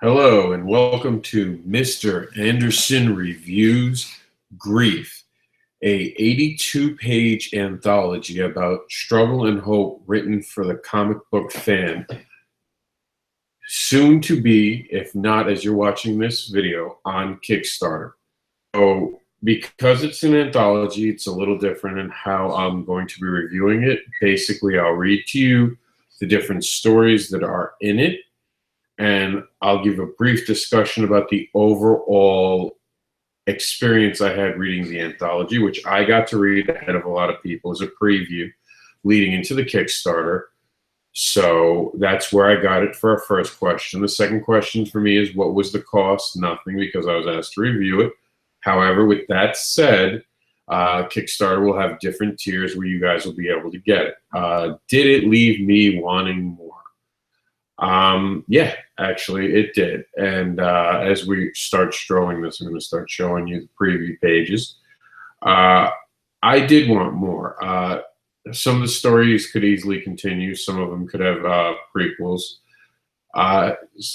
Hello and welcome to Mr. Andersin Reviews Grief, a 82-page anthology about struggle and hope written for the comic book fan. Soon to be, if not as you're watching this video, on Kickstarter. So because it's an anthology, it's a little different in how I'm going to be reviewing it. Basically, I'll read to you the different stories that are in it, and I'll give a brief discussion about the overall experience I had reading the anthology, which I got to read ahead of a lot of people as a preview leading into the Kickstarter. So that's where I got it for our first question. The second question for me is, what was the cost? Nothing, because I was asked to review it. However, with that said, Kickstarter will have different tiers where you guys will be able to get it. Did it leave me wanting more? Yeah, actually it did. And as we start strolling this, I'm going to start showing you the preview pages. I did want more. Some of the stories could easily continue. Some of them could have prequels.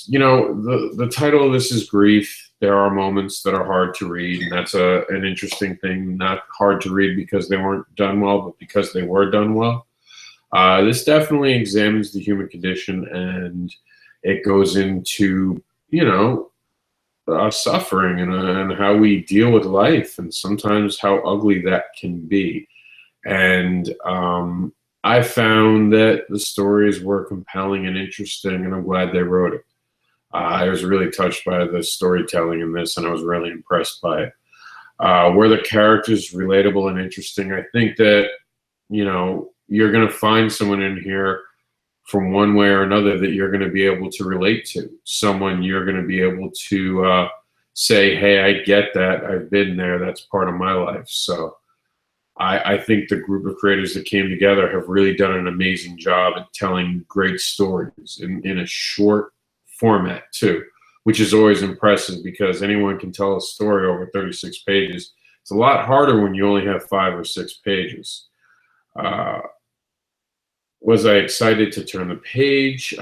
You know, the title of this is Grief. There are moments that are hard to read, and that's an interesting thing. Not hard to read because they weren't done well, but because they were done well. This definitely examines the human condition, and it goes into, you know, suffering and how we deal with life, and sometimes how ugly that can be. And I found that the stories were compelling and interesting, and I'm glad they wrote it. I was really touched by the storytelling in this, and I was really impressed by it. Were the characters relatable and interesting? I think that, you know, you're going to find someone in here from one way or another that you're going to be able to relate to. Someone you're going to be able to say, hey, I get that. I've been there. That's part of my life. So I think the group of creators that came together have really done an amazing job at telling great stories in a short format too, which is always impressive because anyone can tell a story over 36 pages. It's a lot harder when you only have 5 or 6 pages. Was I excited to turn the page?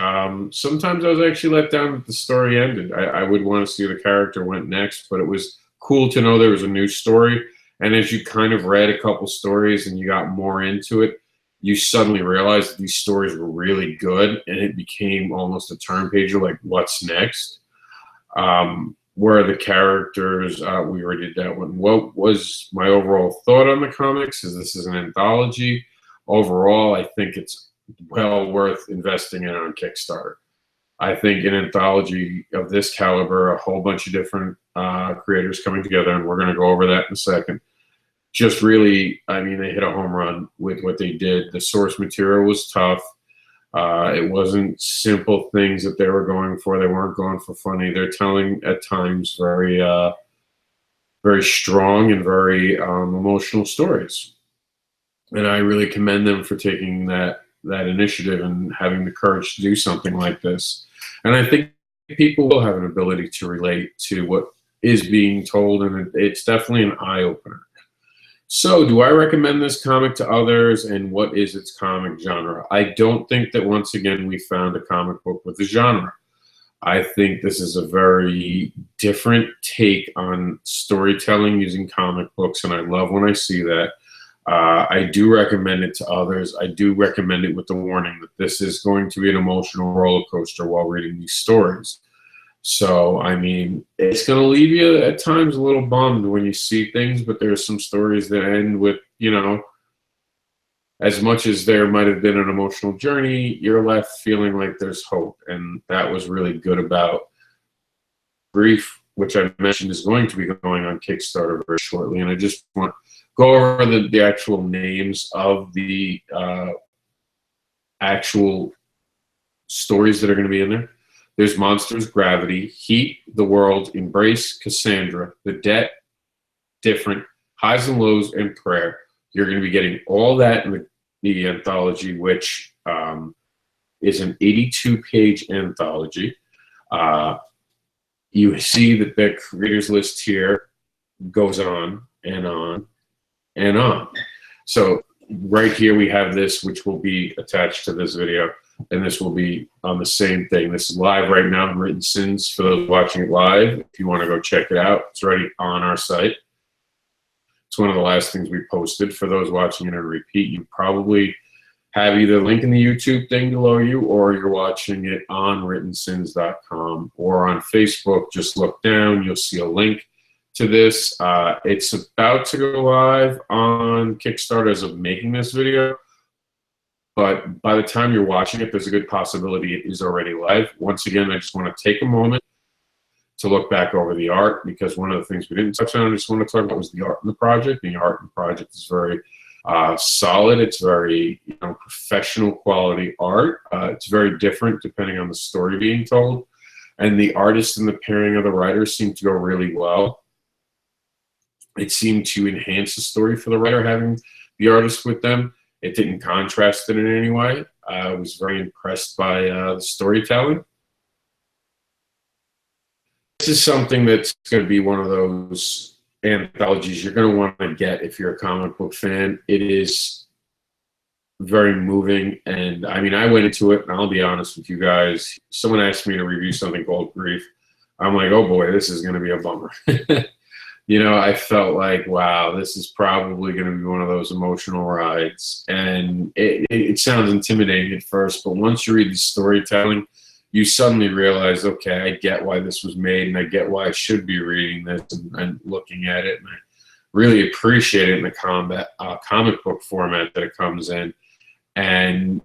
Sometimes I was actually let down that the story ended. I would want to see the character went next, but it was cool to know there was a new story. And as you kind of read a couple stories and you got more into it, you suddenly realized that these stories were really good, and it became almost a turn pager, like what's next? Where are the characters? We already did that one. What was my overall thought on the comics? This is an anthology. Overall, I think it's well worth investing in on Kickstarter. I think an anthology of this caliber, a whole bunch of different creators coming together, and we're going to go over that in a second, just really, I mean, they hit a home run with what they did. The source material was tough. It wasn't simple things that they were going for. They weren't going for funny. They're telling at times very, very strong and very emotional stories. And I really commend them for taking that initiative and having the courage to do something like this. And I think people will have an ability to relate to what is being told, and it's definitely an eye-opener. So, do I recommend this comic to others, and what is its comic genre? I don't think that, once again, we found a comic book with a genre. I think this is a very different take on storytelling using comic books, and I love when I see that. I do recommend it to others. I do recommend it with the warning that this is going to be an emotional roller coaster while reading these stories. So, I mean, it's going to leave you at times a little bummed when you see things, but there's some stories that end with, you know, as much as there might have been an emotional journey, you're left feeling like there's hope. And that was really good about Grief, which I mentioned is going to be going on Kickstarter very shortly. And I just want to go over the actual names of the actual stories that are going to be in there. There's Monsters, Gravity, Heat, The World, Embrace, Cassandra, The Debt, Different, Highs and Lows, and Prayer. You're going to be getting all that in the anthology, which is an 82-page anthology. You see that the creators list here goes on and on and on. So right here we have this, which will be attached to this video. and this will be on the same thing. This is live right now in Written Sins for those watching it live. If you want to go check it out, it's already on our site. It's one of the last things we posted. For those watching it on repeat, you probably have either a link in the YouTube thing below you, or you're watching it on writtensins.com or on Facebook. Just look down, you'll see a link to this. It's about to go live on Kickstarter as of making this video, but by the time you're watching it, there's a good possibility it is already live. Once again, I just want to take a moment to look back over the art, because one of the things we didn't touch on, I just want to talk about, was the art in the project. The art in the project is very solid. It's very professional quality art. It's very different depending on the story being told. And the artist and the pairing of the writers seem to go really well. It seemed to enhance the story for the writer having the artist with them. It didn't contrast it in any way. I was very impressed by the storytelling. This is something that's going to be one of those anthologies you're going to want to get if you're a comic book fan. It is very moving, and I mean, I went into it, and I'll be honest with you guys, someone asked me to review something called Grief. I'm like, oh boy, this is going to be a bummer. I felt like, wow, this is probably going to be one of those emotional rides. And it sounds intimidating at first, but once you read the storytelling, you suddenly realize, okay, I get why this was made, and I get why I should be reading this and looking at it. And I really appreciate it in the comic book format that it comes in. And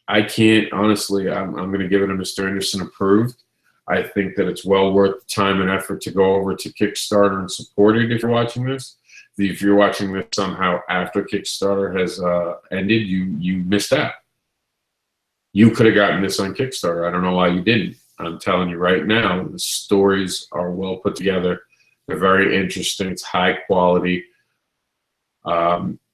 I can't, honestly, I'm going to give it a Mr.Andersin approved. I think that it's well worth the time and effort to go over to Kickstarter and support it if you're watching this. If you're watching this somehow after Kickstarter has ended, you missed out. You could have gotten this on Kickstarter. I don't know why you didn't. I'm telling you right now, the stories are well put together. They're very interesting. It's high quality.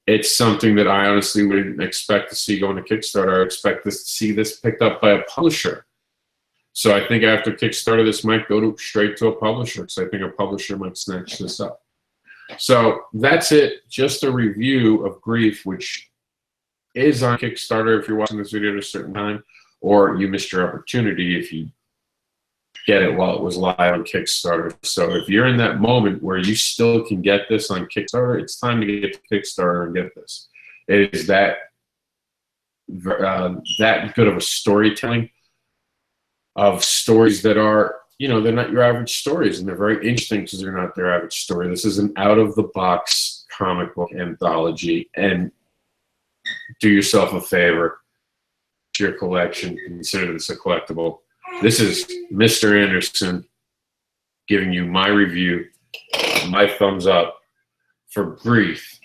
It's something that I honestly wouldn't expect to see going to Kickstarter. I expect to see this picked up by a publisher. So I think after Kickstarter, this might go straight to a publisher, because I think a publisher might snatch this up. So that's it. Just a review of Grief, which is on Kickstarter if you're watching this video at a certain time, or you missed your opportunity if you get it while it was live on Kickstarter. So if you're in that moment where you still can get this on Kickstarter, it's time to get to Kickstarter and get this. It is that good of a storytelling of stories that are, they're not your average stories, and they're very interesting because they're not their average story. This is an out-of-the-box comic book anthology, and do yourself a favor to your collection. Consider this a collectible. This is Mr. Andersin giving you my review, my thumbs up for Grief